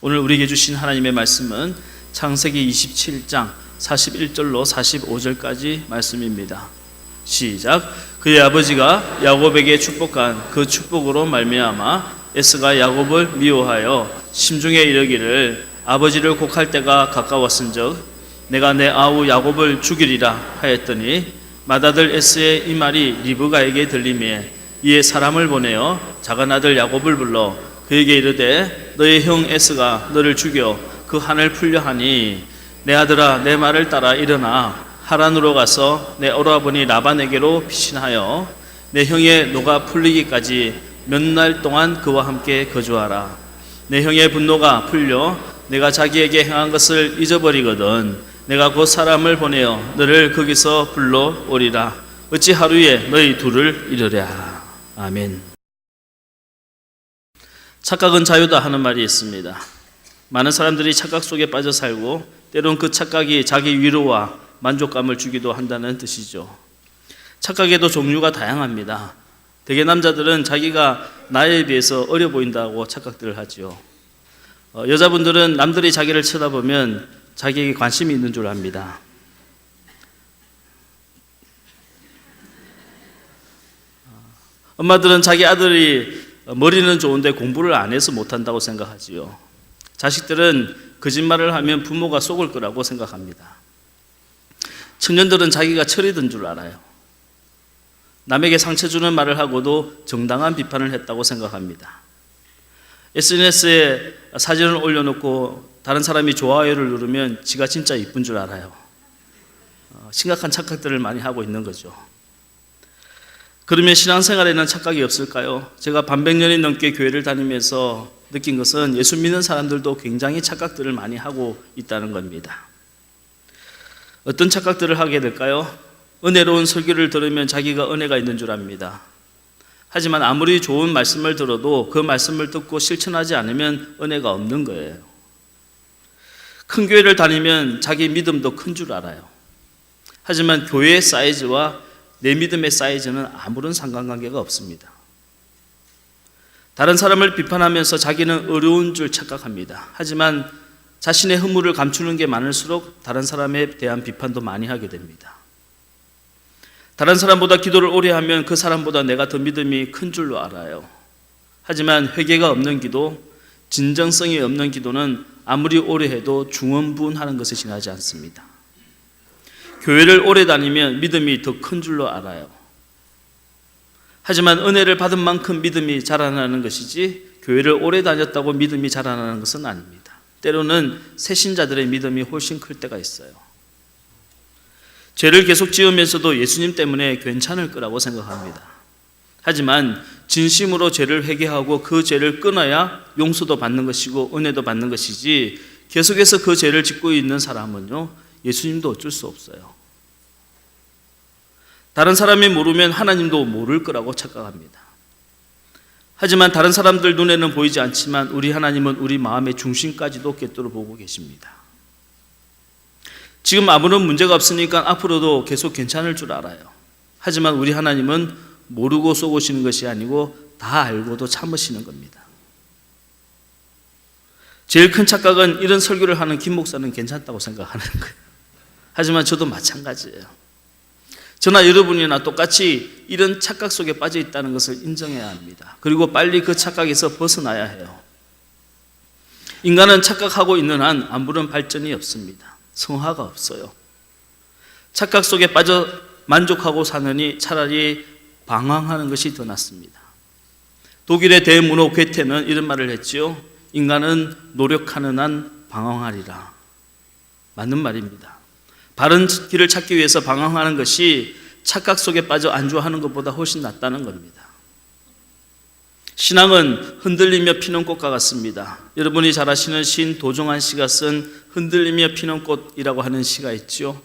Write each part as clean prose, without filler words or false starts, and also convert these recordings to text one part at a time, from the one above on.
오늘 우리에게 주신 하나님의 말씀은 창세기 27장 41절로 45절까지 말씀입니다. 시작. 그의 아버지가 야곱에게 축복한 그 축복으로 말미암아 에서가 야곱을 미워하여 심중에 이르기를 아버지를 곡할 때가 가까웠은즉 내가 내 아우 야곱을 죽이리라 하였더니 맏아들 에서의 이 말이 리브가에게 들리매 이에 사람을 보내어 작은 아들 야곱을 불러 그에게 이르되 너의 형 에서가 너를 죽여 그 한을 풀려 하니 내 아들아 내 말을 따라 일어나 하란으로 가서 내 오라버니 라반에게로 피신하여 내 형의 노가 풀리기까지 몇 날 동안 그와 함께 거주하라. 내 형의 분노가 풀려 내가 자기에게 행한 것을 잊어버리거든 내가 곧 사람을 보내어 너를 거기서 불러오리라. 어찌 하루에 너희 둘을 이르랴. 아멘. 착각은 자유다 하는 말이 있습니다. 많은 사람들이 착각 속에 빠져 살고 때론 그 착각이 자기 위로와 만족감을 주기도 한다는 뜻이죠. 착각에도 종류가 다양합니다. 대개 남자들은 자기가 나이에 비해서 어려 보인다고 착각들을 하죠. 여자분들은 남들이 자기를 쳐다보면 자기에게 관심이 있는 줄 압니다. 엄마들은 자기 아들이 머리는 좋은데 공부를 안 해서 못한다고 생각하지요. 자식들은 거짓말을 하면 부모가 속을 거라고 생각합니다. 청년들은 자기가 철이 든 줄 알아요. 남에게 상처 주는 말을 하고도 정당한 비판을 했다고 생각합니다. SNS에 사진을 올려놓고 다른 사람이 좋아요를 누르면 지가 진짜 이쁜 줄 알아요. 심각한 착각들을 많이 하고 있는 거죠. 그러면 신앙생활에는 착각이 없을까요? 제가 반백년이 넘게 교회를 다니면서 느낀 것은 예수 믿는 사람들도 굉장히 착각들을 많이 하고 있다는 겁니다. 어떤 착각들을 하게 될까요? 은혜로운 설교를 들으면 자기가 은혜가 있는 줄 압니다. 하지만 아무리 좋은 말씀을 들어도 그 말씀을 듣고 실천하지 않으면 은혜가 없는 거예요. 큰 교회를 다니면 자기 믿음도 큰 줄 알아요. 하지만 교회의 사이즈와 내 믿음의 사이즈는 아무런 상관관계가 없습니다. 다른 사람을 비판하면서 자기는 어려운 줄 착각합니다. 하지만 자신의 허물을 감추는 게 많을수록 다른 사람에 대한 비판도 많이 하게 됩니다. 다른 사람보다 기도를 오래 하면 그 사람보다 내가 더 믿음이 큰 줄로 알아요. 하지만 회개가 없는 기도, 진정성이 없는 기도는 아무리 오래 해도 중언부언하는 것에 지나지 않습니다. 교회를 오래 다니면 믿음이 더 큰 줄로 알아요. 하지만 은혜를 받은 만큼 믿음이 자라나는 것이지 교회를 오래 다녔다고 믿음이 자라나는 것은 아닙니다. 때로는 새신자들의 믿음이 훨씬 클 때가 있어요. 죄를 계속 지으면서도 예수님 때문에 괜찮을 거라고 생각합니다. 하지만 진심으로 죄를 회개하고 그 죄를 끊어야 용서도 받는 것이고 은혜도 받는 것이지 계속해서 그 죄를 짓고 있는 사람은요, 예수님도 어쩔 수 없어요. 다른 사람이 모르면 하나님도 모를 거라고 착각합니다. 하지만 다른 사람들 눈에는 보이지 않지만 우리 하나님은 우리 마음의 중심까지도 꿰뚫어 보고 계십니다. 지금 아무런 문제가 없으니까 앞으로도 계속 괜찮을 줄 알아요. 하지만 우리 하나님은 모르고 쏘고시는 것이 아니고 다 알고도 참으시는 겁니다. 제일 큰 착각은 이런 설교를 하는 김 목사는 괜찮다고 생각하는 거예요. 하지만 저도 마찬가지예요. 저나 여러분이나 똑같이 이런 착각 속에 빠져 있다는 것을 인정해야 합니다. 그리고 빨리 그 착각에서 벗어나야 해요. 인간은 착각하고 있는 한 아무런 발전이 없습니다. 성화가 없어요. 착각 속에 빠져 만족하고 사느니 차라리 방황하는 것이 더 낫습니다. 독일의 대문호 괴테는 이런 말을 했지요. 인간은 노력하는 한 방황하리라. 맞는 말입니다. 바른 길을 찾기 위해서 방황하는 것이 착각 속에 빠져 안주하는 것보다 훨씬 낫다는 겁니다. 신앙은 흔들리며 피는 꽃과 같습니다. 여러분이 잘 아시는 시인 도종환 씨가 쓴 흔들리며 피는 꽃이라고 하는 시가 있죠.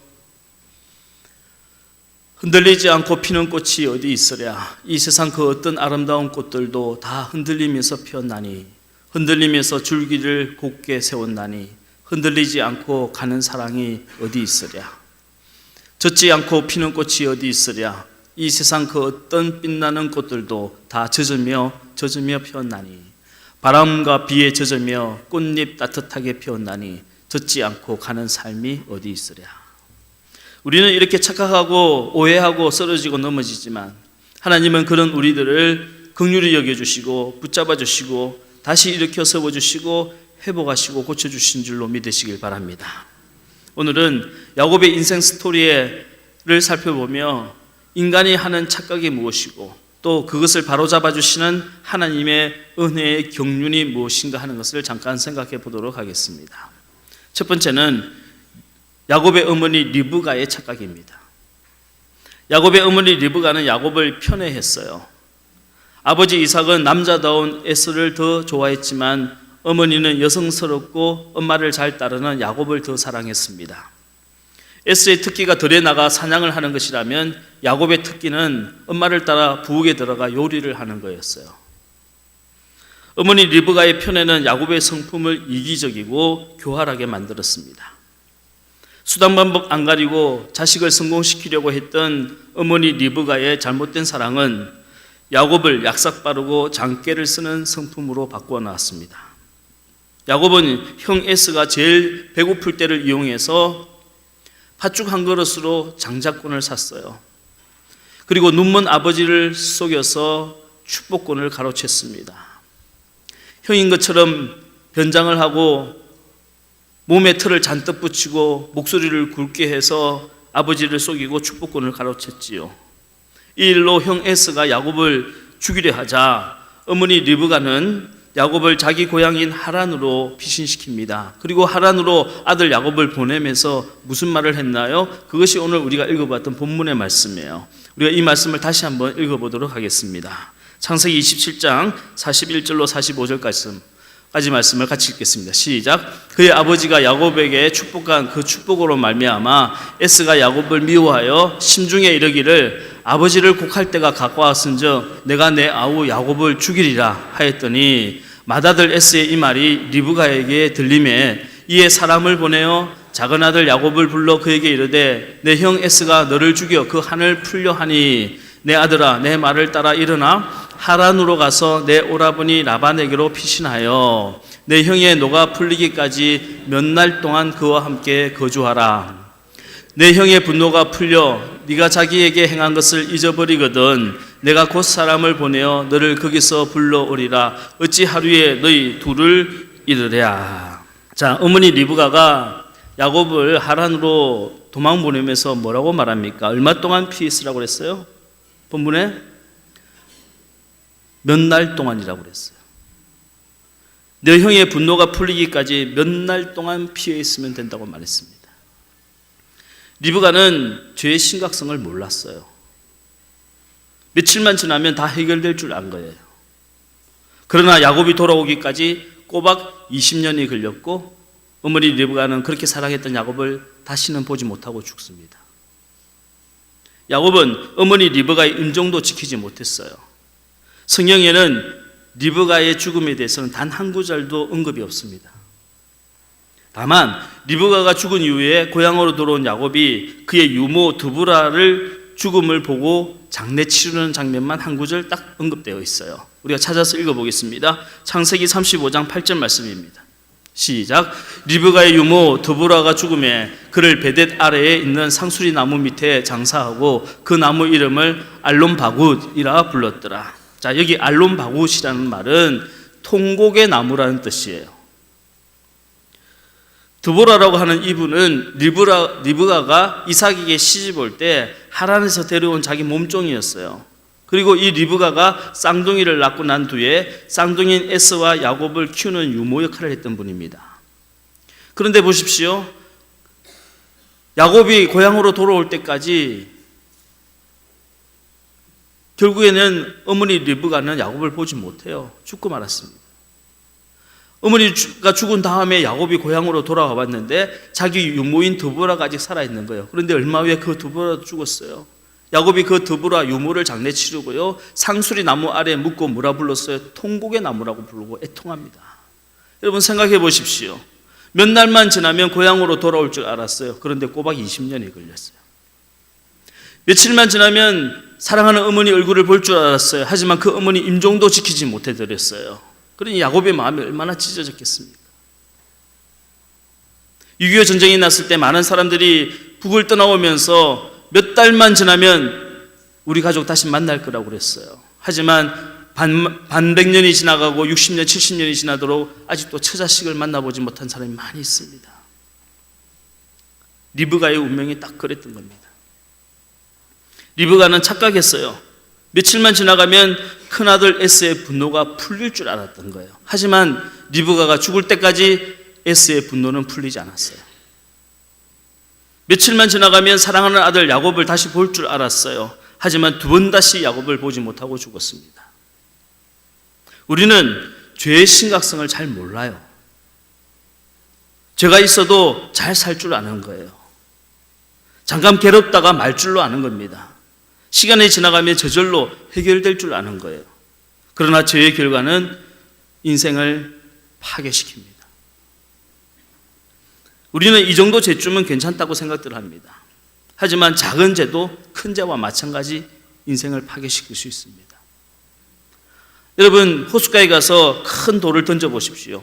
흔들리지 않고 피는 꽃이 어디 있으랴. 이 세상 그 어떤 아름다운 꽃들도 다 흔들리면서 피었나니 흔들리면서 줄기를 곧게 세웠나니 흔들리지 않고 가는 사랑이 어디 있으랴. 젖지 않고 피는 꽃이 어디 있으랴. 이 세상 그 어떤 빛나는 꽃들도 다 젖으며 피었나니 바람과 비에 젖으며 꽃잎 따뜻하게 피었나니 젖지 않고 가는 삶이 어디 있으랴. 우리는 이렇게 착각하고 오해하고 쓰러지고 넘어지지만 하나님은 그런 우리들을 긍휼히 여겨주시고 붙잡아 주시고 다시 일으켜 세워주시고 회복하시고 고쳐주신 줄로 믿으시길 바랍니다. 오늘은 야곱의 인생 스토리를 살펴보며 인간이 하는 착각이 무엇이고 또 그것을 바로잡아 주시는 하나님의 은혜의 경륜이 무엇인가 하는 것을 잠깐 생각해 보도록 하겠습니다. 첫 번째는 야곱의 어머니 리브가의 착각입니다. 야곱의 어머니 리브가는 야곱을 편애했어요. 아버지 이삭은 남자다운 에서를 더 좋아했지만 어머니는 여성스럽고 엄마를 잘 따르는 야곱을 더 사랑했습니다. 에서의 특기가 들에 나가 사냥을 하는 것이라면 야곱의 특기는 엄마를 따라 부엌에 들어가 요리를 하는 거였어요. 어머니 리브가의 편애는 야곱의 성품을 이기적이고 교활하게 만들었습니다. 수단방법 안 가리고 자식을 성공시키려고 했던 어머니 리브가의 잘못된 사랑은 야곱을 약삭빠르고 장깨를 쓰는 성품으로 바꾸어 나왔습니다. 야곱은 형 에스가 제일 배고플 때를 이용해서 팥죽 한 그릇으로 장자권을 샀어요. 그리고 눈먼 아버지를 속여서 축복권을 가로챘습니다. 형인 것처럼 변장을 하고 몸에 틀을 잔뜩 붙이고 목소리를 굵게 해서 아버지를 속이고 축복권을 가로챘지요. 이 일로 형 에스가 야곱을 죽이려 하자 어머니 리브가는 야곱을 자기 고향인 하란으로 피신시킵니다. 그리고 하란으로 아들 야곱을 보내면서 무슨 말을 했나요? 그것이 오늘 우리가 읽어봤던 본문의 말씀이에요. 우리가 이 말씀을 다시 한번 읽어보도록 하겠습니다. 창세기 27장 41절로 45절까지 말씀을 같이 읽겠습니다. 시작. 그의 아버지가 야곱에게 축복한 그 축복으로 말미암아 에스가 야곱을 미워하여 심중에 이르기를 아버지를 곡할 때가 가까웠은즉 내가 내 아우 야곱을 죽이리라 하였더니 맏아들 에스의 이 말이 리브가에게 들림에 이에 사람을 보내어 작은 아들 야곱을 불러 그에게 이르되 내 형 에스가 너를 죽여 그 한을 풀려 하니 내 아들아 내 말을 따라 일어나 하란으로 가서 내 오라버니 라반에게로 피신하여 내 형의 노가 풀리기까지 몇 날 동안 그와 함께 거주하라. 내 형의 분노가 풀려 네가 자기에게 행한 것을 잊어버리거든 내가 곧 사람을 보내어 너를 거기서 불러오리라. 어찌 하루에 너희 둘을 잃으랴. 자, 어머니 리브가가 야곱을 하란으로 도망 보내면서 뭐라고 말합니까? 얼마 동안 피해 있으라고 그랬어요? 본문에 몇 날 동안이라고 그랬어요. 내 형의 분노가 풀리기까지 몇 날 동안 피해 있으면 된다고 말했습니다. 리브가는 죄의 심각성을 몰랐어요. 며칠만 지나면 다 해결될 줄 안 거예요. 그러나 야곱이 돌아오기까지 꼬박 20년이 걸렸고 어머니 리브가는 그렇게 사랑했던 야곱을 다시는 보지 못하고 죽습니다. 야곱은 어머니 리브가의 임종도 지키지 못했어요. 성경에는 리브가의 죽음에 대해서는 단 한 구절도 언급이 없습니다. 다만 리브가가 죽은 이후에 고향으로 돌아온 야곱이 그의 유모 드보라를 죽음을 보고 장례 치르는 장면만 한 구절 딱 언급되어 있어요. 우리가 찾아서 읽어보겠습니다. 창세기 35장 8절 말씀입니다. 시작. 리브가의 유모 드보라가 죽음에 그를 베댓 아래에 있는 상수리 나무 밑에 장사하고 그 나무 이름을 알론바굿이라 불렀더라. 자, 여기 알론바굿이라는 말은 통곡의 나무라는 뜻이에요. 드보라라고 하는 이분은 리브가가 이삭에게 시집 올 때 하란에서 데려온 자기 몸종이었어요. 그리고 이 리브가가 쌍둥이를 낳고 난 뒤에 쌍둥이인 에스와 야곱을 키우는 유모 역할을 했던 분입니다. 그런데 보십시오. 야곱이 고향으로 돌아올 때까지 결국에는 어머니 리브가는 야곱을 보지 못해요. 죽고 말았습니다. 어머니가 죽은 다음에 야곱이 고향으로 돌아가 봤는데 자기 유모인 드보라가 아직 살아있는 거예요. 그런데 얼마 후에 그 드보라도 죽었어요. 야곱이 그 드보라 유모를 장례 치르고요, 상수리 나무 아래에 묻고 뭐라 불렀어요? 통곡의 나무라고 부르고 애통합니다. 여러분 생각해 보십시오. 몇 날만 지나면 고향으로 돌아올 줄 알았어요. 그런데 꼬박 20년이 걸렸어요. 며칠만 지나면 사랑하는 어머니 얼굴을 볼 줄 알았어요. 하지만 그 어머니 임종도 지키지 못해드렸어요. 그러니 야곱의 마음이 얼마나 찢어졌겠습니까? 6.25 전쟁이 났을 때 많은 사람들이 북을 떠나오면서 몇 달만 지나면 우리 가족 다시 만날 거라고 그랬어요. 하지만 반백년이 지나가고 60년, 70년이 지나도록 아직도 처자식을 만나보지 못한 사람이 많이 있습니다. 리브가의 운명이 딱 그랬던 겁니다. 리브가는 착각했어요. 며칠만 지나가면 큰아들 에스의 분노가 풀릴 줄 알았던 거예요. 하지만 리브가가 죽을 때까지 에스의 분노는 풀리지 않았어요. 며칠만 지나가면 사랑하는 아들 야곱을 다시 볼 줄 알았어요. 하지만 두 번 다시 야곱을 보지 못하고 죽었습니다. 우리는 죄의 심각성을 잘 몰라요. 죄가 있어도 잘 살 줄 아는 거예요. 잠깐 괴롭다가 말 줄로 아는 겁니다. 시간이 지나가면 저절로 해결될 줄 아는 거예요. 그러나 죄의 결과는 인생을 파괴시킵니다. 우리는 이 정도 죄쯤은 괜찮다고 생각들 합니다. 하지만 작은 죄도 큰 죄와 마찬가지 인생을 파괴시킬 수 있습니다. 여러분, 호숫가에 가서 큰 돌을 던져보십시오.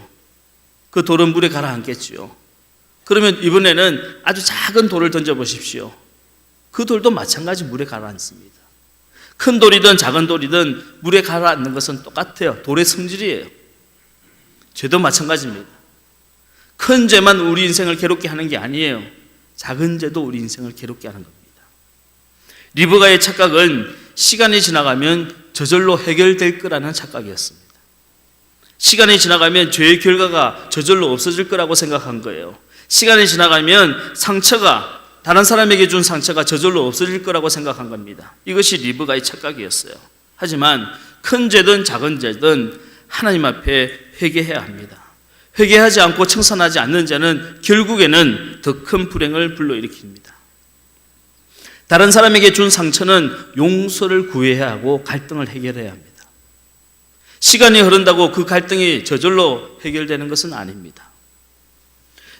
그 돌은 물에 가라앉겠지요. 그러면 이번에는 아주 작은 돌을 던져보십시오. 그 돌도 마찬가지 물에 가라앉습니다. 큰 돌이든 작은 돌이든 물에 가라앉는 것은 똑같아요. 돌의 성질이에요. 죄도 마찬가지입니다. 큰 죄만 우리 인생을 괴롭게 하는 게 아니에요. 작은 죄도 우리 인생을 괴롭게 하는 겁니다. 리브가의 착각은 시간이 지나가면 저절로 해결될 거라는 착각이었습니다. 시간이 지나가면 죄의 결과가 저절로 없어질 거라고 생각한 거예요. 시간이 지나가면 다른 사람에게 준 상처가 저절로 없어질 거라고 생각한 겁니다. 이것이 리브가의 착각이었어요. 하지만 큰 죄든 작은 죄든 하나님 앞에 회개해야 합니다. 회개하지 않고 청산하지 않는 자는 결국에는 더 큰 불행을 불러일으킵니다. 다른 사람에게 준 상처는 용서를 구해야 하고 갈등을 해결해야 합니다. 시간이 흐른다고 그 갈등이 저절로 해결되는 것은 아닙니다.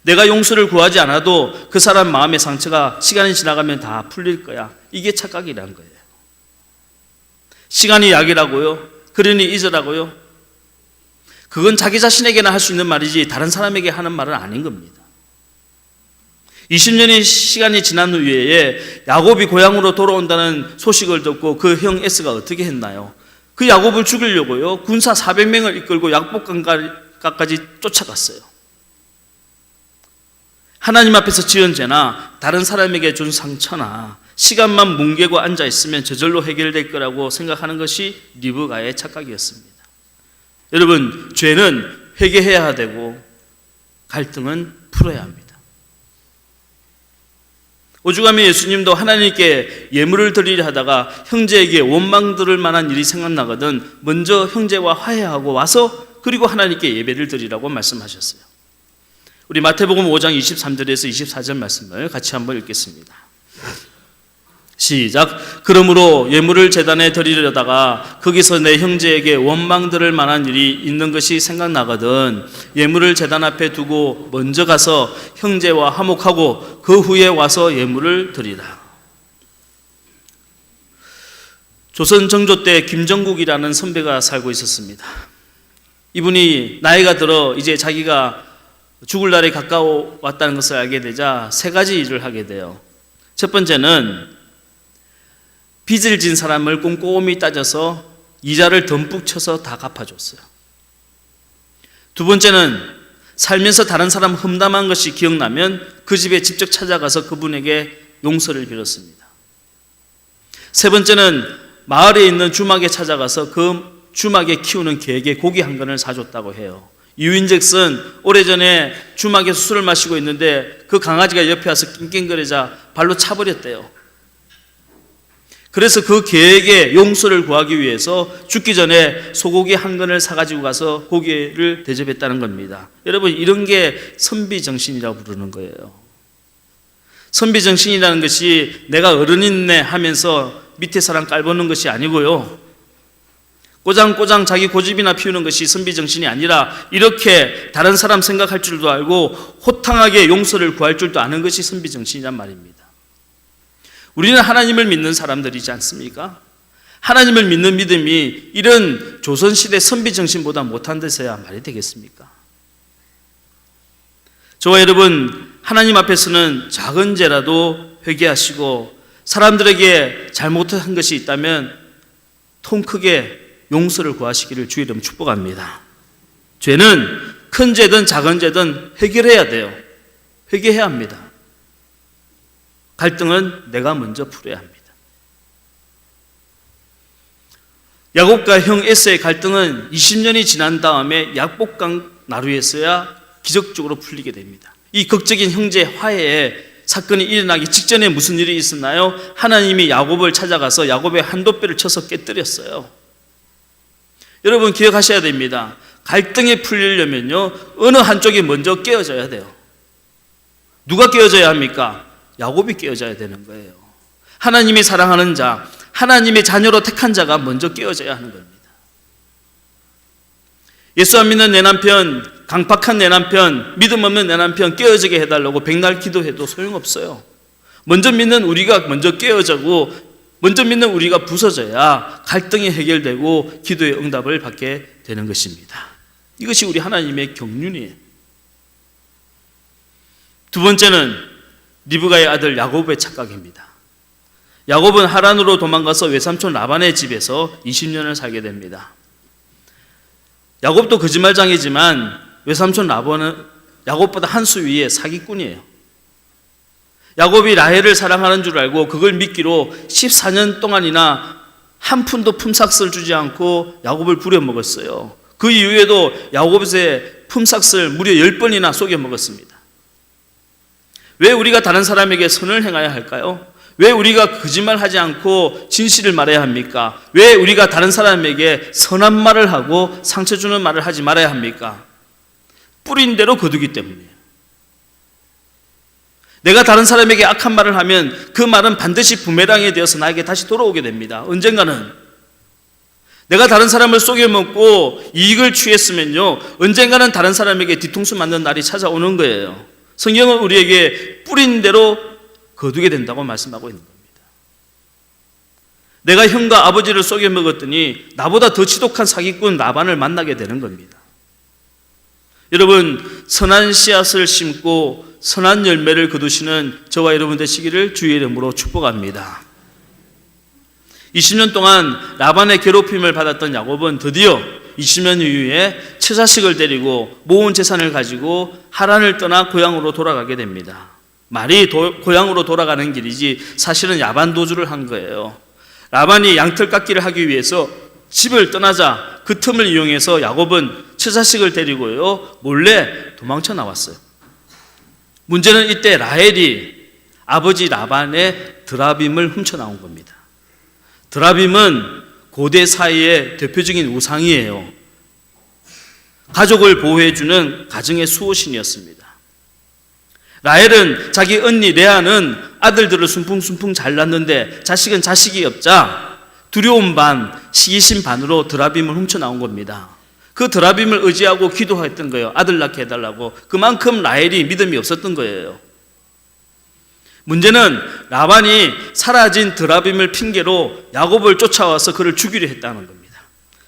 내가 용서를 구하지 않아도 그 사람 마음의 상처가 시간이 지나가면 다 풀릴 거야. 이게 착각이라는 거예요. 시간이 약이라고요? 그러니 잊으라고요? 그건 자기 자신에게나 할 수 있는 말이지 다른 사람에게 하는 말은 아닌 겁니다. 20년의 시간이 지난 후에 야곱이 고향으로 돌아온다는 소식을 듣고 그 형 에스가 어떻게 했나요? 그 야곱을 죽이려고요. 군사 400명을 이끌고 약복강가까지 쫓아갔어요. 하나님 앞에서 지은 죄나 다른 사람에게 준 상처나 시간만 뭉개고 앉아있으면 저절로 해결될 거라고 생각하는 것이 리브가의 착각이었습니다. 여러분, 죄는 회개해야 되고 갈등은 풀어야 합니다. 오죽하면 예수님도 하나님께 예물을 드리려 하다가 형제에게 원망 들을 만한 일이 생각나거든 먼저 형제와 화해하고 와서 그리고 하나님께 예배를 드리라고 말씀하셨어요. 우리 마태복음 5장 23절에서 24절 말씀을 같이 한번 읽겠습니다. 시작. 그러므로 예물을 제단에 드리려다가 거기서 내 형제에게 원망 들을 만한 일이 있는 것이 생각나거든 예물을 제단 앞에 두고 먼저 가서 형제와 화목하고 그 후에 와서 예물을 드리라. 조선 정조 때 김정국이라는 선배가 살고 있었습니다. 이분이 나이가 들어 이제 자기가 죽을 날이 가까워 왔다는 것을 알게 되자 세 가지 일을 하게 돼요. 첫 번째는 빚을 진 사람을 꼼꼼히 따져서 이자를 듬뿍 쳐서 다 갚아줬어요. 두 번째는 살면서 다른 사람 험담한 것이 기억나면 그 집에 직접 찾아가서 그분에게 용서를 빌었습니다. 세 번째는 마을에 있는 주막에 찾아가서 그 주막에 키우는 개에게 고기 한 근을 사줬다고 해요. 이유인즉슨 오래전에 주막에서 술을 마시고 있는데 그 강아지가 옆에 와서 낑낑거리자 발로 차버렸대요. 그래서 그 개에게 용서를 구하기 위해서 죽기 전에 소고기 한 근을 사가지고 가서 고기를 대접했다는 겁니다. 여러분, 이런 게 선비정신이라고 부르는 거예요. 선비정신이라는 것이 내가 어른이네 하면서 밑에 사람 깔보는 것이 아니고요. 꼬장꼬장 자기 고집이나 피우는 것이 선비정신이 아니라 이렇게 다른 사람 생각할 줄도 알고 호탕하게 용서를 구할 줄도 아는 것이 선비정신이란 말입니다. 우리는 하나님을 믿는 사람들이지 않습니까? 하나님을 믿는 믿음이 이런 조선시대 선비 정신보다 못한 데서야 말이 되겠습니까? 저와 여러분, 하나님 앞에서는 작은 죄라도 회개하시고 사람들에게 잘못한 것이 있다면 통 크게 용서를 구하시기를 주의 이름 축복합니다. 죄는 큰 죄든 작은 죄든 해결해야 돼요. 회개해야 합니다. 갈등은 내가 먼저 풀어야 합니다. 야곱과 형 에서의 갈등은 20년이 지난 다음에 약복강 나루에서야 기적적으로 풀리게 됩니다. 이 극적인 형제 화해의 사건이 일어나기 직전에 무슨 일이 있었나요? 하나님이 야곱을 찾아가서 야곱의 한도뼈를 쳐서 깨뜨렸어요. 여러분 기억하셔야 됩니다. 갈등이 풀리려면요, 어느 한쪽이 먼저 깨어져야 돼요. 누가 깨어져야 합니까? 야곱이 깨어져야 되는 거예요. 하나님이 사랑하는 자, 하나님의 자녀로 택한 자가 먼저 깨어져야 하는 겁니다. 예수 안 믿는 내 남편, 강팍한 내 남편, 믿음 없는 내 남편 깨어지게 해달라고 백날 기도해도 소용없어요. 먼저 믿는 우리가 먼저 깨어지고 먼저 믿는 우리가 부서져야 갈등이 해결되고 기도의 응답을 받게 되는 것입니다. 이것이 우리 하나님의 경륜이에요. 두 번째는 리브가의 아들 야곱의 착각입니다. 야곱은 하란으로 도망가서 외삼촌 라반의 집에서 20년을 살게 됩니다. 야곱도 거짓말장이지만 외삼촌 라반은 야곱보다 한 수 위에 사기꾼이에요. 야곱이 라헬을 사랑하는 줄 알고 그걸 미끼로 14년 동안이나 한 푼도 품삯을 주지 않고 야곱을 부려먹었어요. 그 이후에도 야곱의 품삯을 무려 10번이나 속여먹었습니다. 왜 우리가 다른 사람에게 선을 행해야 할까요? 왜 우리가 거짓말하지 않고 진실을 말해야 합니까? 왜 우리가 다른 사람에게 선한 말을 하고 상처 주는 말을 하지 말아야 합니까? 뿌린 대로 거두기 때문이에요. 내가 다른 사람에게 악한 말을 하면 그 말은 반드시 부메랑이 되어서 나에게 다시 돌아오게 됩니다. 언젠가는. 내가 다른 사람을 속여먹고 이익을 취했으면요, 언젠가는 다른 사람에게 뒤통수 맞는 날이 찾아오는 거예요. 성경은 우리에게 뿌린 대로 거두게 된다고 말씀하고 있는 겁니다. 내가 형과 아버지를 속여먹었더니 나보다 더 지독한 사기꾼 라반을 만나게 되는 겁니다. 여러분, 선한 씨앗을 심고 선한 열매를 거두시는 저와 여러분 되시기를 주의 이름으로 축복합니다. 20년 동안 라반의 괴롭힘을 받았던 야곱은 드디어 20년 이후에 처자식을 데리고 모은 재산을 가지고 하란을 떠나 고향으로 돌아가게 됩니다. 말이 고향으로 돌아가는 길이지 사실은 야반 도주를 한 거예요. 라반이 양털 깎기를 하기 위해서 집을 떠나자 그 틈을 이용해서 야곱은 처자식을 데리고요, 몰래 도망쳐 나왔어요. 문제는 이때 라헬이 아버지 라반의 드라빔을 훔쳐 나온 겁니다. 드라빔은 고대 사이의 대표적인 우상이에요. 가족을 보호해주는 가정의 수호신이었습니다. 라헬은 자기 언니 레아는 아들들을 순풍순풍 잘 낳는데 자식은 자식이 없자 두려움 반, 시기심 반으로 드라빔을 훔쳐 나온 겁니다. 그 드라빔을 의지하고 기도했던 거예요. 아들 낳게 해달라고. 그만큼 라헬이 믿음이 없었던 거예요. 문제는 라반이 사라진 드라빔을 핑계로 야곱을 쫓아와서 그를 죽이려 했다는 겁니다.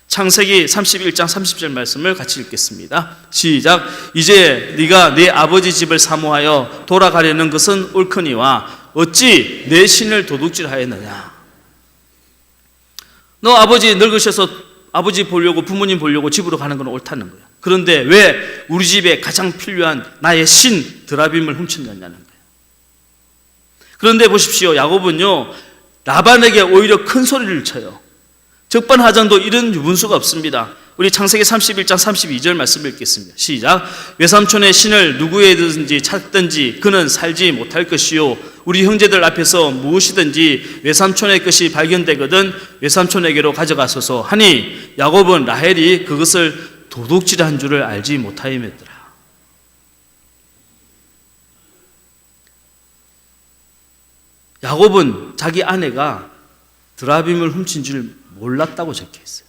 창세기 31장 30절 말씀을 같이 읽겠습니다. 시작. 이제 네가 네 아버지 집을 사모하여 돌아가려는 것은 옳거니와 어찌 내 신을 도둑질하였느냐. 너 아버지 늙으셔서 아버지 보려고 부모님 보려고 집으로 가는 건 옳다는 거예요. 그런데 왜 우리 집에 가장 필요한 나의 신 드라빔을 훔쳤느냐는 거예요. 그런데 보십시오. 야곱은요, 라반에게 오히려 큰 소리를 쳐요. 적반하장도 이런 유분수가 없습니다. 우리 창세기 31장 32절 말씀을 읽겠습니다. 시작. 외삼촌의 신을 누구에든지 찾든지 그는 살지 못할 것이요 우리 형제들 앞에서 무엇이든지 외삼촌의 것이 발견되거든 외삼촌에게로 가져가소서 하니 야곱은 라헬이 그것을 도둑질한 줄을 알지 못하였더라. 야곱은 자기 아내가 드라빔을 훔친 줄 몰랐다고 적혀 있어요.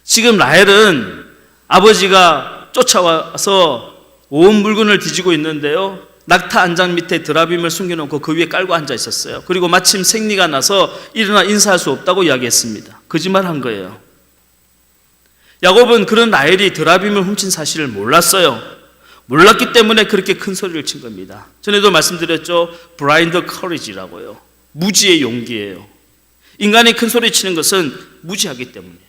지금 라헬은 아버지가 쫓아와서 온 물건을 뒤지고 있는데요, 낙타 안장 밑에 드라빔을 숨겨놓고 그 위에 깔고 앉아 있었어요. 그리고 마침 생리가 나서 일어나 인사할 수 없다고 이야기했습니다. 거짓말한 거예요. 야곱은 그런 라헬이 드라빔을 훔친 사실을 몰랐어요. 몰랐기 때문에 그렇게 큰 소리를 친 겁니다. 전에도 말씀드렸죠. 블라인드 커리지라고요. 무지의 용기예요. 인간이 큰 소리 치는 것은 무지하기 때문이에요.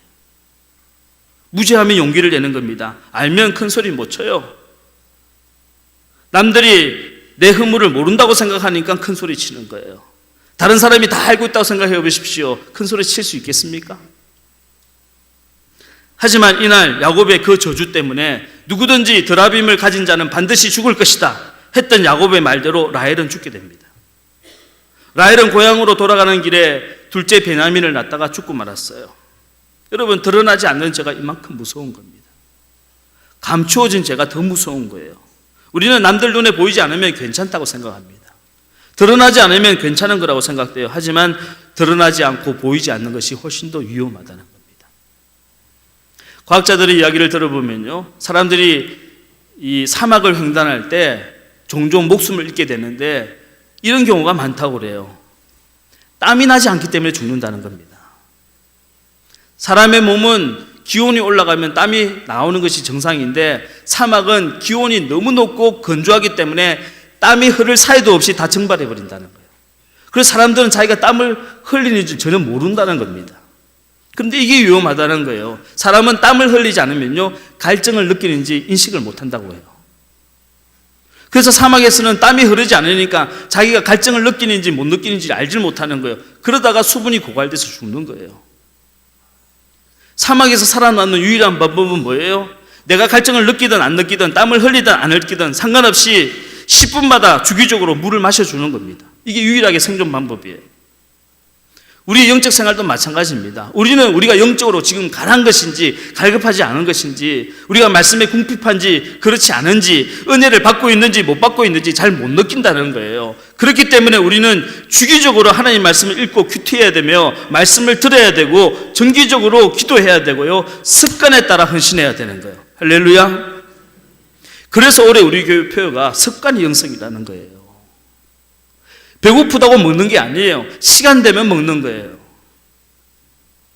무지하면 용기를 내는 겁니다. 알면 큰 소리 못 쳐요. 남들이 내 허물을 모른다고 생각하니까 큰 소리 치는 거예요. 다른 사람이 다 알고 있다고 생각해 보십시오. 큰 소리 칠 수 있겠습니까? 하지만 이날 야곱의 그 저주 때문에 누구든지 드라빔을 가진 자는 반드시 죽을 것이다 했던 야곱의 말대로 라헬은 죽게 됩니다. 라헬은 고향으로 돌아가는 길에 둘째 베냐민을 낳다가 죽고 말았어요. 여러분, 드러나지 않는 죄가 이만큼 무서운 겁니다. 감추어진 죄가 더 무서운 거예요. 우리는 남들 눈에 보이지 않으면 괜찮다고 생각합니다. 드러나지 않으면 괜찮은 거라고 생각돼요. 하지만 드러나지 않고 보이지 않는 것이 훨씬 더 위험하다는 겁니다. 과학자들의 이야기를 들어보면요, 사람들이 이 사막을 횡단할 때 종종 목숨을 잃게 되는데 이런 경우가 많다고 그래요. 땀이 나지 않기 때문에 죽는다는 겁니다. 사람의 몸은 기온이 올라가면 땀이 나오는 것이 정상인데 사막은 기온이 너무 높고 건조하기 때문에 땀이 흐를 사이도 없이 다 증발해 버린다는 거예요. 그래서 사람들은 자기가 땀을 흘리는지 전혀 모른다는 겁니다. 그런데 이게 위험하다는 거예요. 사람은 땀을 흘리지 않으면요, 갈증을 느끼는지 인식을 못한다고 해요. 그래서 사막에서는 땀이 흐르지 않으니까 자기가 갈증을 느끼는지 못 느끼는지 알지 못하는 거예요. 그러다가 수분이 고갈돼서 죽는 거예요. 사막에서 살아남는 유일한 방법은 뭐예요? 내가 갈증을 느끼든 안 느끼든 땀을 흘리든 안 흘리든 상관없이 10분마다 주기적으로 물을 마셔주는 겁니다. 이게 유일하게 생존 방법이에요. 우리의 영적 생활도 마찬가지입니다. 우리가 영적으로 지금 가난 것인지 갈급하지 않은 것인지, 우리가 말씀에 궁핍한지 그렇지 않은지, 은혜를 받고 있는지 못 받고 있는지 잘 못 느낀다는 거예요. 그렇기 때문에 우리는 주기적으로 하나님 말씀을 읽고 큐티해야 되며 말씀을 들어야 되고 정기적으로 기도해야 되고요, 습관에 따라 헌신해야 되는 거예요. 할렐루야. 그래서 올해 우리 교회 표어가 습관이 영성이라는 거예요. 배고프다고 먹는 게 아니에요. 시간 되면 먹는 거예요.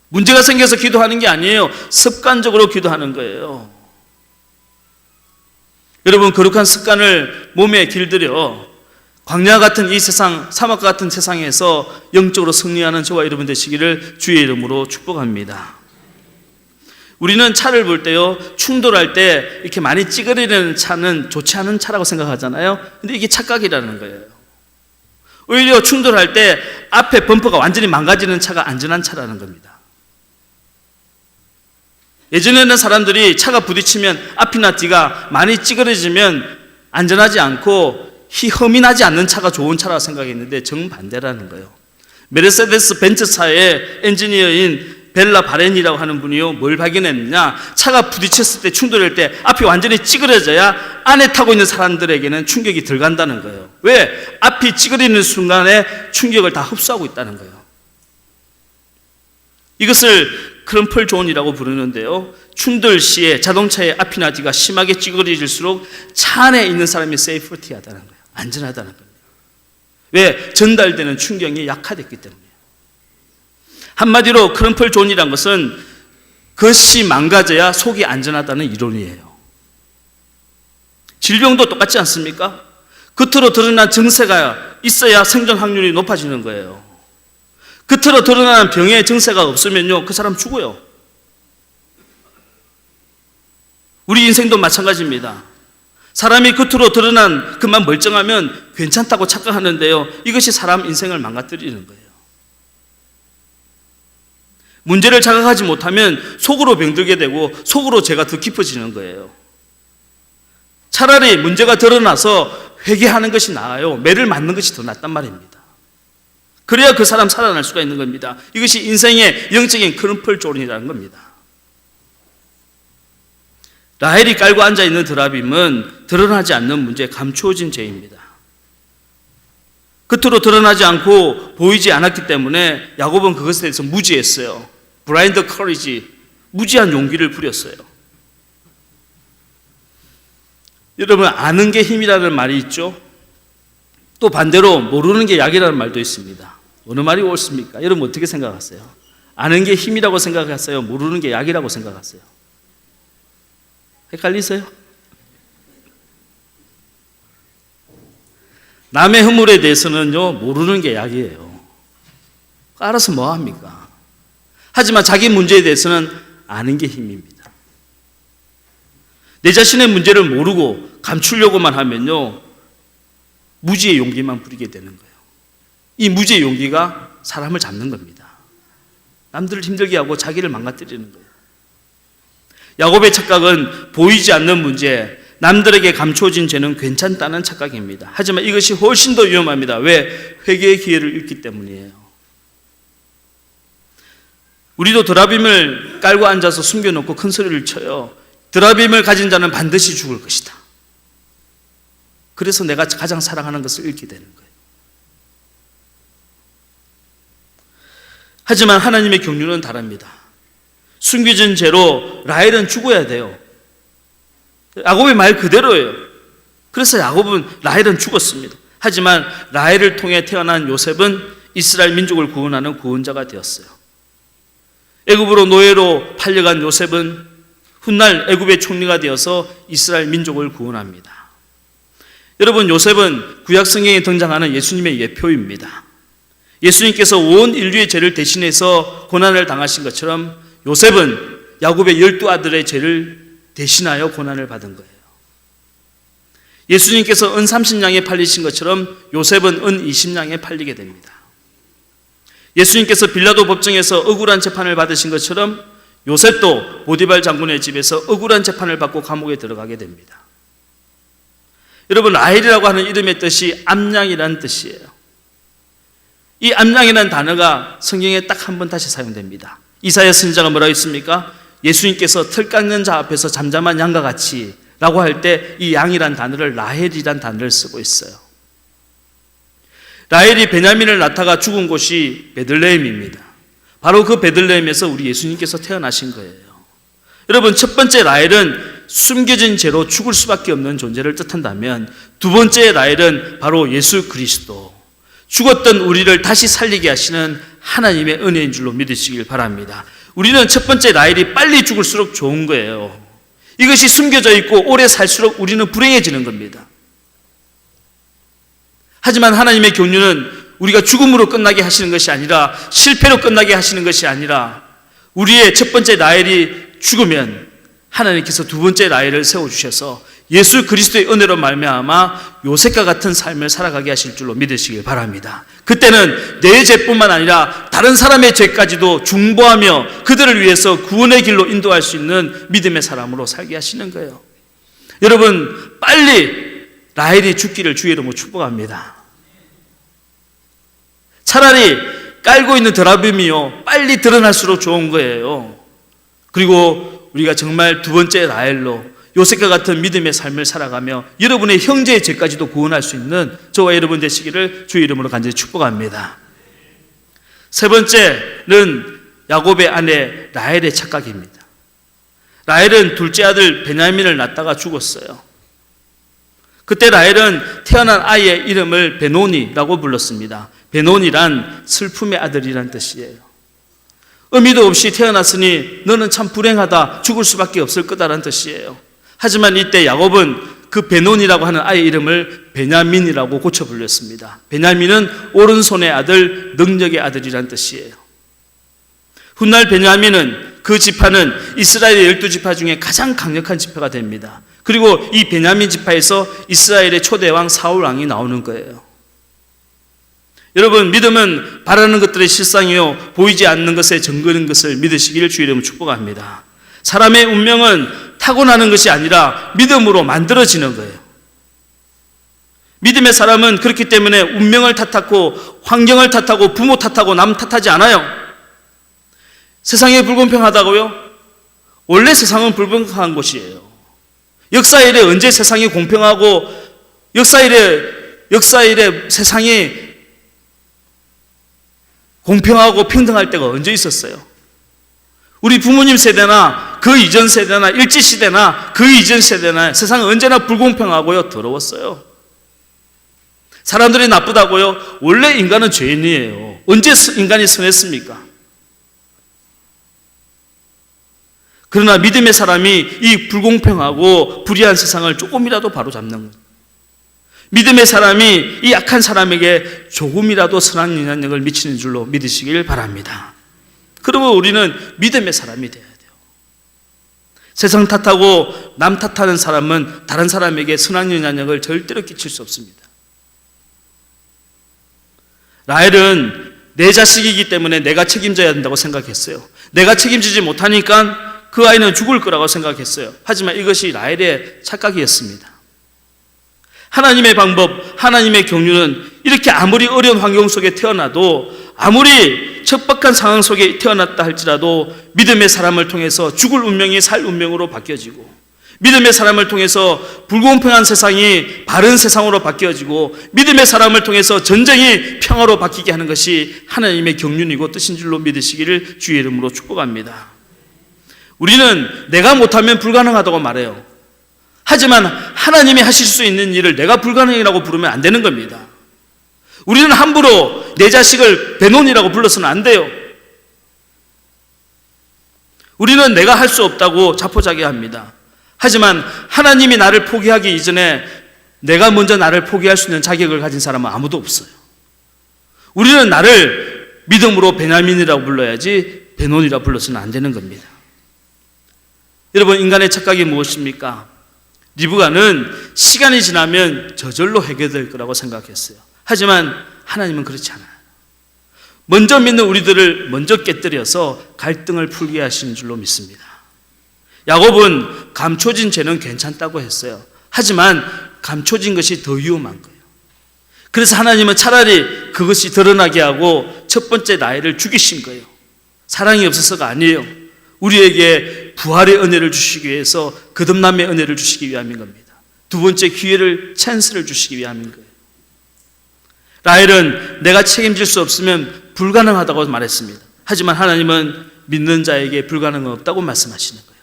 문제가 생겨서 기도하는 게 아니에요. 습관적으로 기도하는 거예요. 여러분, 거룩한 습관을 몸에 길들여 광야 같은 이 세상, 사막 같은 세상에서 영적으로 승리하는 저와 여러분 되시기를 주의 이름으로 축복합니다. 우리는 차를 볼 때요, 충돌할 때 이렇게 많이 찌그러지는 차는 좋지 않은 차라고 생각하잖아요. 근데 이게 착각이라는 거예요. 오히려 충돌할 때 앞에 범퍼가 완전히 망가지는 차가 안전한 차라는 겁니다. 예전에는 사람들이 차가 부딪히면 앞이나 뒤가 많이 찌그러지면 안전하지 않고 흠이 나지 않는 차가 좋은 차라고 생각했는데 정반대라는 거예요. 메르세데스 벤츠 차의 엔지니어인 벨라 바렌이라고 하는 분이요, 뭘 발견했느냐, 차가 부딪혔을 때, 충돌할 때 앞이 완전히 찌그러져야 안에 타고 있는 사람들에게는 충격이 덜 간다는 거예요. 왜? 앞이 찌그러지는 순간에 충격을 다 흡수하고 있다는 거예요. 이것을 크럼플 존이라고 부르는데요, 충돌 시에 자동차의 앞이나 뒤가 심하게 찌그러질수록 차 안에 있는 사람이 세이프티하다는 거예요. 안전하다는 거예요. 왜? 전달되는 충격이 약화됐기 때문에. 한마디로 크럼플 존이란 것은 겉이 망가져야 속이 안전하다는 이론이에요. 질병도 똑같지 않습니까? 겉으로 드러난 증세가 있어야 생존 확률이 높아지는 거예요. 겉으로 드러나는 병의 증세가 없으면요, 그 사람 죽어요. 우리 인생도 마찬가지입니다. 사람이 겉으로 드러난 것만 멀쩡하면 괜찮다고 착각하는데요, 이것이 사람 인생을 망가뜨리는 거예요. 문제를 자각하지 못하면 속으로 병들게 되고 속으로 죄가 더 깊어지는 거예요. 차라리 문제가 드러나서 회개하는 것이 나아요. 매를 맞는 것이 더 낫단 말입니다. 그래야 그 사람 살아날 수가 있는 겁니다. 이것이 인생의 영적인 크럼플 존이라는 겁니다. 라헬이 깔고 앉아있는 드라빔은 드러나지 않는 문제, 감추어진 죄입니다. 겉으로 드러나지 않고 보이지 않았기 때문에 야곱은 그것에 대해서 무지했어요. 블라인드 커리지, 무지한 용기를 부렸어요. 여러분, 아는 게 힘이라는 말이 있죠. 또 반대로 모르는 게 약이라는 말도 있습니다. 어느 말이 옳습니까? 여러분 어떻게 생각하세요? 아는 게 힘이라고 생각하세요? 모르는 게 약이라고 생각하세요? 헷갈리세요? 남의 허물에 대해서는요, 모르는 게 약이에요. 알아서 뭐 합니까? 하지만 자기 문제에 대해서는 아는 게 힘입니다. 내 자신의 문제를 모르고 감추려고만 하면요, 무지의 용기만 부리게 되는 거예요. 이 무지의 용기가 사람을 잡는 겁니다. 남들을 힘들게 하고 자기를 망가뜨리는 거예요. 야곱의 착각은 보이지 않는 문제, 남들에게 감춰진 죄는 괜찮다는 착각입니다. 하지만 이것이 훨씬 더 위험합니다. 왜? 회개의 기회를 잃기 때문이에요. 우리도 드라빔을 깔고 앉아서 숨겨놓고 큰 소리를 쳐요. 드라빔을 가진 자는 반드시 죽을 것이다. 그래서 내가 가장 사랑하는 것을 잃게 되는 거예요. 하지만 하나님의 경륜은 다릅니다. 숨겨진 죄로 라헬은 죽어야 돼요. 야곱의 말 그대로예요. 그래서 야곱은 라헬은 죽었습니다. 하지만 라헬을 통해 태어난 요셉은 이스라엘 민족을 구원하는 구원자가 되었어요. 애굽으로 노예로 팔려간 요셉은 훗날 애굽의 총리가 되어서 이스라엘 민족을 구원합니다. 여러분, 요셉은 구약 성경에 등장하는 예수님의 예표입니다. 예수님께서 온 인류의 죄를 대신해서 고난을 당하신 것처럼 요셉은 야곱의 12아들의 죄를 대신하여 고난을 받은 거예요. 예수님께서 은 30냥에 팔리신 것처럼 요셉은 은 20냥에 팔리게 됩니다. 예수님께서 빌라도 법정에서 억울한 재판을 받으신 것처럼 요셉도 보디발 장군의 집에서 억울한 재판을 받고 감옥에 들어가게 됩니다. 여러분, 라헬이라고 하는 이름의 뜻이 암양이라는 뜻이에요. 이 암양이라는 단어가 성경에 딱 한 번 다시 사용됩니다. 이사야 선지자가 뭐라고 했습니까? 예수님께서 틀 깎는 자 앞에서 잠잠한 양과 같이 라고 할 때 이 양이란 단어를 라헬이란 단어를 쓰고 있어요. 라헬이 베냐민을 낳다가 죽은 곳이 베들레헴입니다. 바로 그 베들레헴에서 우리 예수님께서 태어나신 거예요. 여러분, 첫 번째 라헬은 숨겨진 죄로 죽을 수밖에 없는 존재를 뜻한다면, 두 번째 라헬은 바로 예수 그리스도, 죽었던 우리를 다시 살리게 하시는 하나님의 은혜인 줄로 믿으시길 바랍니다. 우리는 첫 번째 라헬이 빨리 죽을수록 좋은 거예요. 이것이 숨겨져 있고 오래 살수록 우리는 불행해지는 겁니다. 하지만 하나님의 경륜은 우리가 죽음으로 끝나게 하시는 것이 아니라, 실패로 끝나게 하시는 것이 아니라, 우리의 첫 번째 라헬이 죽으면 하나님께서 두 번째 라헬을 세워주셔서 예수 그리스도의 은혜로 말미암아 요셉과 같은 삶을 살아가게 하실 줄로 믿으시길 바랍니다. 그때는 내 죄뿐만 아니라 다른 사람의 죄까지도 중보하며 그들을 위해서 구원의 길로 인도할 수 있는 믿음의 사람으로 살게 하시는 거예요. 여러분, 빨리 라헬이 죽기를 주의 이름으로 축복합니다. 차라리 깔고 있는 드라빔이요, 빨리 드러날수록 좋은 거예요. 그리고 우리가 정말 두 번째 라헬로 요셉과 같은 믿음의 삶을 살아가며 여러분의 형제의 죄까지도 구원할 수 있는 저와 여러분 되시기를 주의 이름으로 간절히 축복합니다. 세 번째는 야곱의 아내 라헬의 착각입니다. 라헬은 둘째 아들 베냐민을 낳다가 죽었어요. 그때 라헬은 태어난 아이의 이름을 베노니라고 불렀습니다. 베노니란 슬픔의 아들이란 뜻이에요. 의미도 없이 태어났으니 너는 참 불행하다, 죽을 수밖에 없을 거다라는 뜻이에요. 하지만 이때 야곱은 그 베논이라고 하는 아이의 이름을 베냐민이라고 고쳐 불렸습니다. 베냐민은 오른손의 아들, 능력의 아들이란 뜻이에요. 훗날 베냐민은, 그 지파는 이스라엘의 12지파 중에 가장 강력한 지파가 됩니다. 그리고 이 베냐민 지파에서 이스라엘의 초대 왕 사울 왕이 나오는 거예요. 여러분, 믿음은 바라는 것들의 실상이요, 보이지 않는 것의 증거인 것을 믿으시기를 주의 이름으로 축복합니다. 사람의 운명은 타고나는 것이 아니라 믿음으로 만들어지는 거예요. 믿음의 사람은 그렇기 때문에 운명을 탓하고 환경을 탓하고 부모 탓하고 남 탓하지 않아요. 세상이 불공평하다고요? 원래 세상은 불공평한 곳이에요. 역사 이래 언제 세상이 공평하고 역사 이래 세상이 공평하고 평등할 때가 언제 있었어요? 우리 부모님 세대나 그 이전 세대나 일제시대나 그 이전 세대나 세상은 언제나 불공평하고요, 더러웠어요. 사람들이 나쁘다고요? 원래 인간은 죄인이에요. 언제 인간이 선했습니까? 그러나 믿음의 사람이 이 불공평하고 불의한 세상을 조금이라도 바로잡는 거예요. 믿음의 사람이 이 약한 사람에게 조금이라도 선한 영향력을 미치는 줄로 믿으시길 바랍니다. 그러면 우리는 믿음의 사람이 돼야 돼요. 세상 탓하고 남 탓하는 사람은 다른 사람에게 선한 영향력을 절대로 끼칠 수 없습니다. 라헬은 내 자식이기 때문에 내가 책임져야 된다고 생각했어요. 내가 책임지지 못하니까 그 아이는 죽을 거라고 생각했어요. 하지만 이것이 라헬의 착각이었습니다. 하나님의 방법, 하나님의 경륜은 이렇게 아무리 어려운 환경 속에 태어나도, 아무리 척박한 상황 속에 태어났다 할지라도 믿음의 사람을 통해서 죽을 운명이 살 운명으로 바뀌어지고, 믿음의 사람을 통해서 불공평한 세상이 바른 세상으로 바뀌어지고, 믿음의 사람을 통해서 전쟁이 평화로 바뀌게 하는 것이 하나님의 경륜이고 뜻인 줄로 믿으시기를 주의 이름으로 축복합니다. 우리는 내가 못하면 불가능하다고 말해요. 하지만 하나님이 하실 수 있는 일을 내가 불가능이라고 부르면 안 되는 겁니다. 우리는 함부로 내 자식을 베논이라고 불러서는 안 돼요. 우리는 내가 할 수 없다고 자포자기합니다. 하지만 하나님이 나를 포기하기 이전에 내가 먼저 나를 포기할 수 있는 자격을 가진 사람은 아무도 없어요. 우리는 나를 믿음으로 베냐민이라고 불러야지 베논이라고 불러서는 안 되는 겁니다. 여러분, 인간의 착각이 무엇입니까? 리브가는 시간이 지나면 저절로 해결될 거라고 생각했어요. 하지만 하나님은 그렇지 않아요. 먼저 믿는 우리들을 먼저 깨뜨려서 갈등을 풀게 하시는 줄로 믿습니다. 야곱은 감춰진 죄는 괜찮다고 했어요. 하지만 감춰진 것이 더 위험한 거예요. 그래서 하나님은 차라리 그것이 드러나게 하고 첫 번째 라헬을 죽이신 거예요. 사랑이 없어서가 아니에요. 우리에게 부활의 은혜를 주시기 위해서, 거듭남의 은혜를 주시기 위함인 겁니다. 두 번째 기회를, 찬스를 주시기 위함인 거예요. 라헬은 내가 책임질 수 없으면 불가능하다고 말했습니다. 하지만 하나님은 믿는 자에게 불가능은 없다고 말씀하시는 거예요.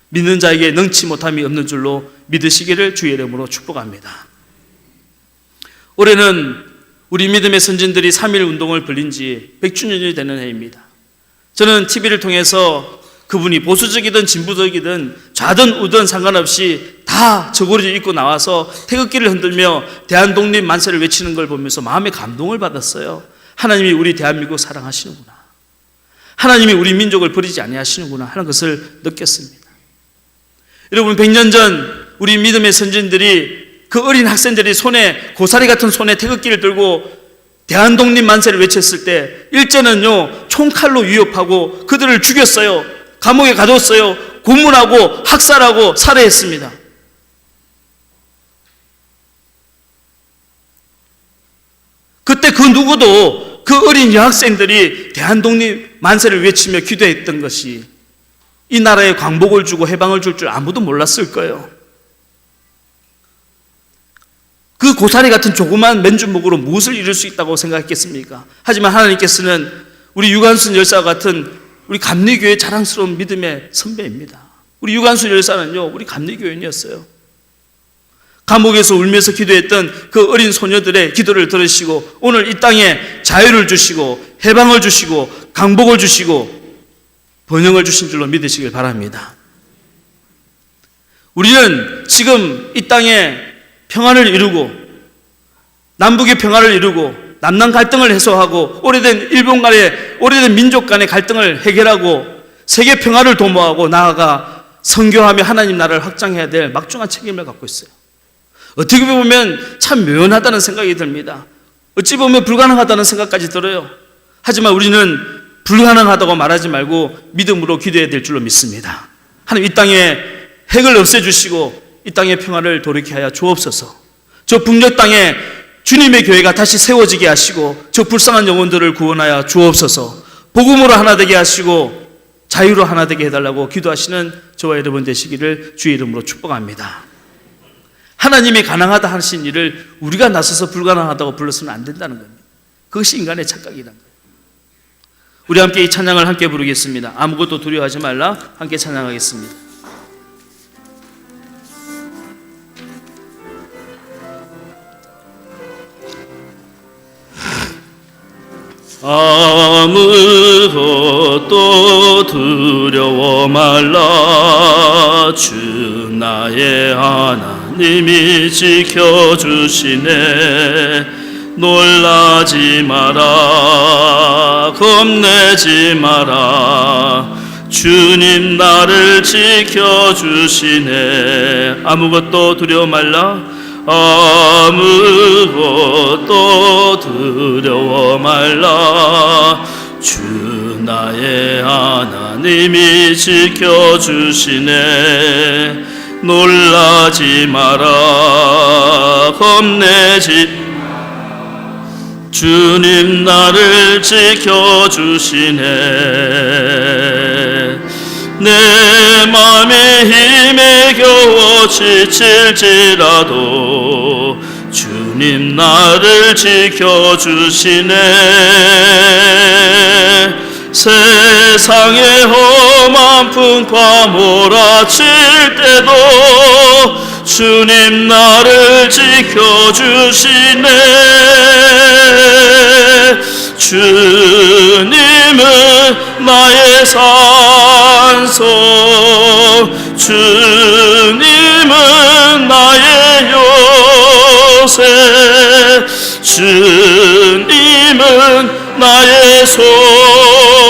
믿는 자에게 능치 못함이 없는 줄로 믿으시기를 주의 이름으로 축복합니다. 올해는 우리 믿음의 선진들이 3.1 운동을 벌린 지 100주년이 되는 해입니다. 저는 TV를 통해서 그분이 보수적이든 진보적이든 좌든 우든 상관없이 다 저고리 입고 나와서 태극기를 흔들며 대한독립 만세를 외치는 걸 보면서 마음의 감동을 받았어요. 하나님이 우리 대한민국 사랑하시는구나, 하나님이 우리 민족을 버리지 아니하시는구나 하는 것을 느꼈습니다. 여러분, 100년 전 우리 믿음의 선진들이, 그 어린 학생들이 손에, 고사리 같은 손에 태극기를 들고 대한독립 만세를 외쳤을 때 일제는요 총칼로 위협하고 그들을 죽였어요. 감옥에 가뒀어요. 고문하고 학살하고 살해했습니다. 그때 그 누구도, 그 어린 여학생들이 대한독립 만세를 외치며 기도했던 것이 이 나라에 광복을 주고 해방을 줄 아무도 몰랐을 거예요. 그 고사리 같은 조그만 맨주먹으로 무엇을 이룰 수 있다고 생각했겠습니까? 하지만 하나님께서는 우리 유관순 열사와 같은 우리 감리교회의 자랑스러운 믿음의 선배입니다. 우리 유관순 열사는요, 우리 감리교인이었어요. 감옥에서 울면서 기도했던 그 어린 소녀들의 기도를 들으시고 오늘 이 땅에 자유를 주시고 해방을 주시고 강복을 주시고 번영을 주신 줄로 믿으시길 바랍니다. 우리는 지금 이 땅에 평화를 이루고, 남북의 평화를 이루고, 남남 갈등을 해소하고, 오래된 일본 간의, 오래된 민족 간의 갈등을 해결하고, 세계 평화를 도모하고 나아가 선교하며 하나님 나라를 확장해야 될 막중한 책임을 갖고 있어요. 어떻게 보면 참 묘연하다는 생각이 듭니다. 어찌 보면 불가능하다는 생각까지 들어요. 하지만 우리는 불가능하다고 말하지 말고 믿음으로 기도해야 될 줄로 믿습니다. 하나님, 이 땅에 핵을 없애주시고 이 땅의 평화를 돌이게 하여 주옵소서. 저 북녘 땅에 주님의 교회가 다시 세워지게 하시고 저 불쌍한 영혼들을 구원하여 주옵소서. 복음으로 하나 되게 하시고 자유로 하나 되게 해달라고 기도하시는 저와 여러분 되시기를 주의 이름으로 축복합니다. 하나님이 가능하다 하신 일을 우리가 나서서 불가능하다고 불러서는 안 된다는 겁니다. 그것이 인간의 착각이라는 거예요. 우리 함께 이 찬양을 함께 부르겠습니다. 아무것도 두려워하지 말라. 함께 찬양하겠습니다. 아무것도 두려워 말라. 주 나의 하나님이 지켜주시네. 놀라지 마라. 겁내지 마라. 주님 나를 지켜주시네. 아무것도 두려워 말라. 아무것도 두려워 말라. 주 나의 하나님이 지켜주시네. 놀라지 마라. 겁내지 주님 나를 지켜주시네. 내 맘이 힘에 겨워 지칠지라도 주님 나를 지켜주시네. 세상의 험한 풍파 몰아칠 때도 주님 나를 지켜주시네. 주님은 나의 산소, 주님은 나의 요새, 주님은 나의 소망,